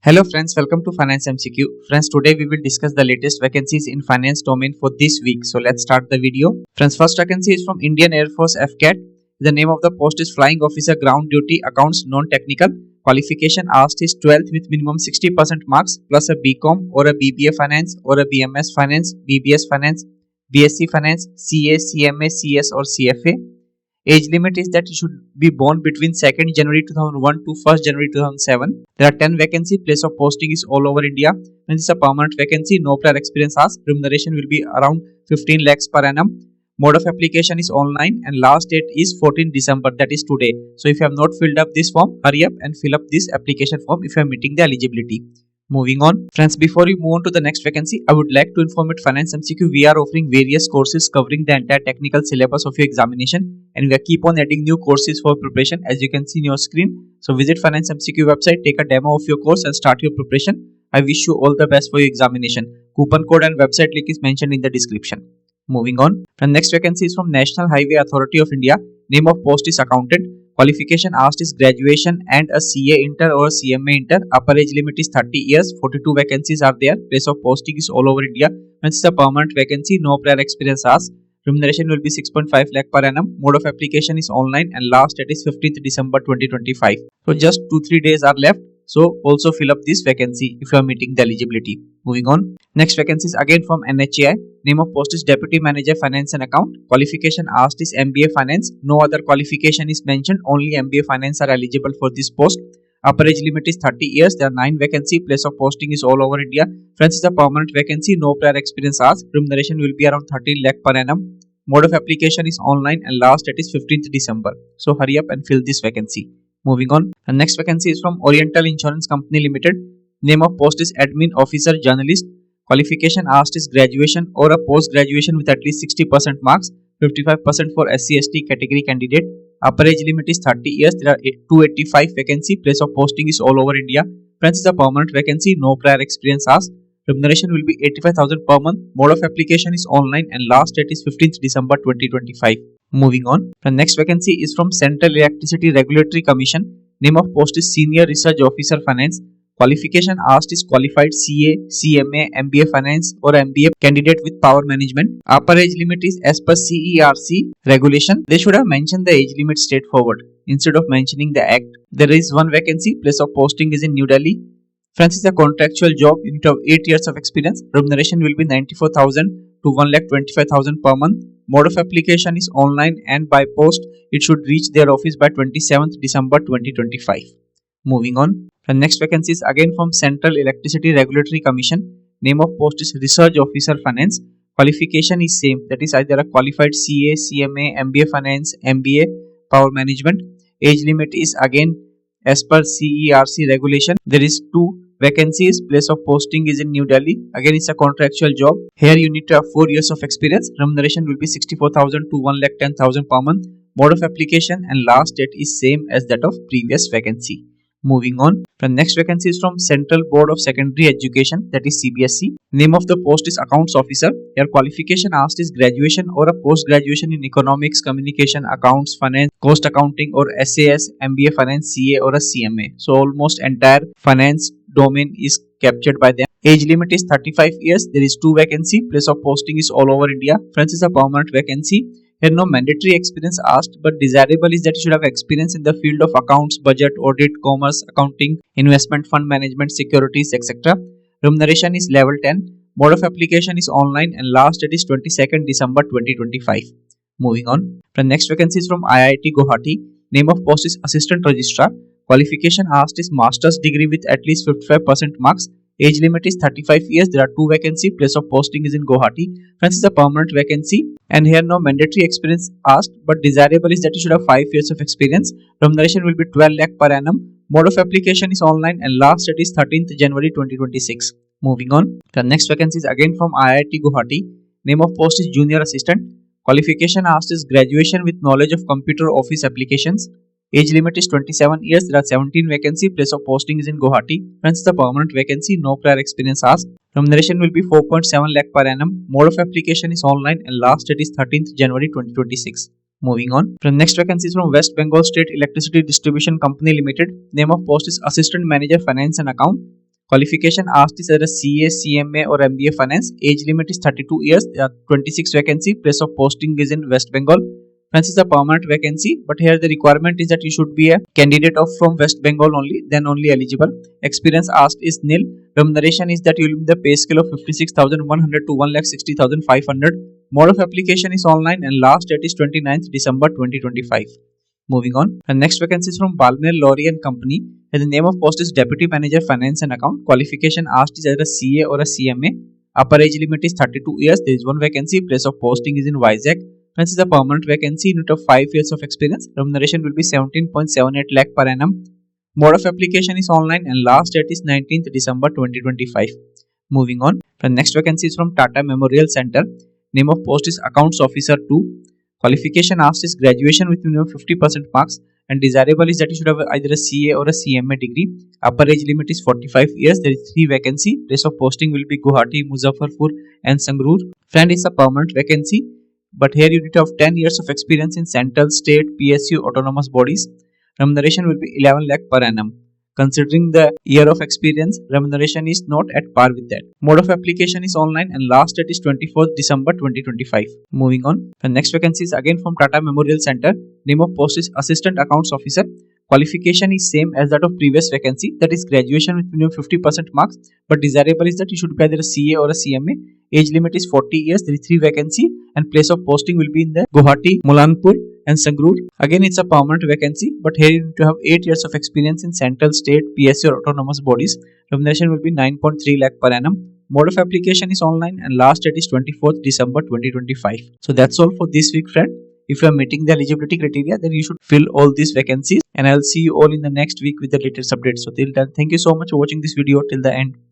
Hello friends, welcome to Finance MCQ. Friends, today we will discuss the latest vacancies in finance domain for this week. So let's start the video. Friends, first vacancy is from Indian Air Force FCAT. The name of the post is Flying Officer Ground Duty Accounts Non-Technical. Qualification asked is 12th with minimum 60% marks plus a BCom or a BBA Finance or a BMS Finance, BBS Finance, BSc Finance, CA, CMA, CS or CFA. Age limit is that you should be born between 2nd January 2001 to 1st January 2007. There are 10 vacancy. Place of posting is all over India. And this is a permanent vacancy. No prior experience asked. Remuneration will be around 15 lakhs per annum. Mode of application is online and last date is 14 December, that is today. So if you have not filled up this form, hurry up and fill up this application form if you are meeting the eligibility. Moving on. Friends, before we move on to the next vacancy, I would like to inform at Finance MCQ we are offering various courses covering the entire technical syllabus of your examination, and we keep on adding new courses for preparation as you can see in your screen. So visit Finance MCQ website, take a demo of your course and start your preparation. I wish you all the best for your examination. Coupon code and website link is mentioned in the description. Moving on. The next vacancy is from National Highway Authority of India. Name of post is accountant. Qualification asked is graduation and a CA inter or a CMA inter. Upper age limit is 30 years. 42 vacancies are there. Place of posting is all over India. This is a permanent vacancy. No prior experience asked. Remuneration will be 6.5 lakh per annum. Mode of application is online and last date is 15th December 2025. So just 2-3 days are left. So also fill up this vacancy if you are meeting the eligibility. Moving on. Next vacancy is again from NHAI. Name of post is Deputy Manager Finance and Account. Qualification asked is MBA Finance. No other qualification is mentioned. Only MBA Finance are eligible for this post. Upper age limit is 30 years. There are 9 vacancy. Place of posting is all over India. Friends, is a permanent vacancy. No prior experience asked. Remuneration will be around 13 lakh per annum. Mode of application is online and last date is 15th December. So hurry up and fill this vacancy. Moving on. The next vacancy is from Oriental Insurance Company Limited. Name of post is Admin Officer Journalist. Qualification asked is graduation or a post graduation with at least 60% marks. 55% for SC/ST category candidate. Upper age limit is 30 years. There are 285 vacancy. Place of posting is all over India. Friends, is a permanent vacancy. No prior experience asked. Remuneration will be 85,000 per month. Mode of application is online and last date is 15th December 2025. Moving on. The next vacancy is from Central Electricity Regulatory Commission. Name of post is Senior Research Officer Finance. Qualification asked is qualified CA, CMA, MBA Finance or MBA candidate with power management. Upper age limit is as per CERC regulation. They should have mentioned the age limit straightforward instead of mentioning the act. There is one vacancy. Place of posting is in New Delhi. Friends, is a contractual job. You need to have 8 years of experience. Remuneration will be 94,000 to 1,25,000 per month. Mode of application is online and by post. It should reach their office by 27th December 2025. Moving on. The next vacancy is again from Central Electricity Regulatory Commission. Name of post is Research Officer Finance. Qualification is same. That is either a qualified CA, CMA, MBA Finance, MBA Power Management. Age limit is again as per CERC regulation. There is 2 vacancies. Place of posting is in New Delhi. Again, it's a contractual job. Here you need to have 4 years of experience. Remuneration will be 64,000 to 1,10,000 per month. Mode of application and last date is same as that of previous vacancy. Moving on. The next vacancy is from Central Board of Secondary Education, that is CBSE. Name of the post is Accounts Officer. Your qualification asked is graduation or a post graduation in economics, communication, accounts, finance, cost accounting or SAS, MBA Finance, CA or a CMA. So almost entire finance domain is captured by them. Age limit is 35 years. There is 2 vacancy. Place of posting is all over India. Friends, is a permanent vacancy. Here no mandatory experience asked, but desirable is that you should have experience in the field of accounts, budget, audit, commerce, accounting, investment, fund management, securities, etc. Remuneration is level 10. Mode of application is online and last date is 22nd December 2025. Moving on. The next vacancy is from IIT Guwahati. Name of post is Assistant Registrar. Qualification asked is Master's degree with at least 55% marks. Age limit is 35 years. There are 2 vacancy. Place of posting is in Guwahati. Friends, is a permanent vacancy. And here no mandatory experience asked, but desirable is that you should have 5 years of experience. Remuneration will be 12 lakh per annum. Mode of application is online and last date is 13th January 2026. Moving on. The next vacancy is again from IIT Guwahati. Name of post is Junior Assistant. Qualification asked is graduation with knowledge of computer office applications. Age limit is 27 years. There are 17 vacancy. Place of posting is in Guwahati. Friends, the permanent vacancy. No prior experience asked. Remuneration will be 4.7 lakh per annum. Mode of application is online and last date is 13th January 2026. Moving on. The next vacancy is from West Bengal State Electricity Distribution Company Limited. Name of post is Assistant Manager Finance and Account. Qualification asked is either CA, CMA or MBA Finance. Age limit is 32 years. There are 26 vacancy. Place of posting is in West Bengal. Friends, is a permanent vacancy, but here the requirement is that you should be a candidate of from West Bengal only, then only eligible. Experience asked is nil. Remuneration is that you will be the pay scale of 56,100 to 1,60,500. Mode of application is online and last date is 29th December 2025. Moving on, the next vacancy is from Balmer Lorry and Company. And the name of post is Deputy Manager Finance and Account. Qualification asked is either a CA or a CMA. Upper age limit is 32 years. There is one vacancy. Place of posting is in Vizag. This is a permanent vacancy. Unit of 5 years of experience. Remuneration will be 17.78 lakh per annum. Mode of application is online and last date is 19th December 2025. Moving on, the next vacancy is from Tata Memorial Center. Name of post is Accounts Officer 2. Qualification asked is graduation with minimum 50% marks, and desirable is that you should have either a CA or a CMA degree. Upper age limit is 45 years. There is 3 vacancy. Place of posting will be Guwahati, Muzaffarpur and Sangrur. Friend, is a permanent vacancy, but here you need to have 10 years of experience in central, state, PSU, autonomous bodies. Remuneration will be 11 lakh per annum. Considering the year of experience, remuneration is not at par with that. Mode of application is online and last date is 24th December 2025. Moving on, the next vacancy is again from Tata Memorial Center. Name of post is Assistant Accounts Officer. Qualification is same as that of previous vacancy, that is graduation with minimum 50% marks, but desirable is that you should be either a CA or a CMA. Age limit is 40 years. There is 3 vacancy and place of posting will be in the Guwahati, Mulanpur and Sangrur. Again, it's a permanent vacancy, but here you need to have 8 years of experience in central, state, PSU or autonomous bodies. Remuneration will be 9.3 lakh per annum. Mode of application is online and last date is 24th December 2025. So that's all for this week, friend. If you are meeting the eligibility criteria, then you should fill all these vacancies, and I'll see you all in the next week with the latest updates. So till then, thank you so much for watching this video till the end.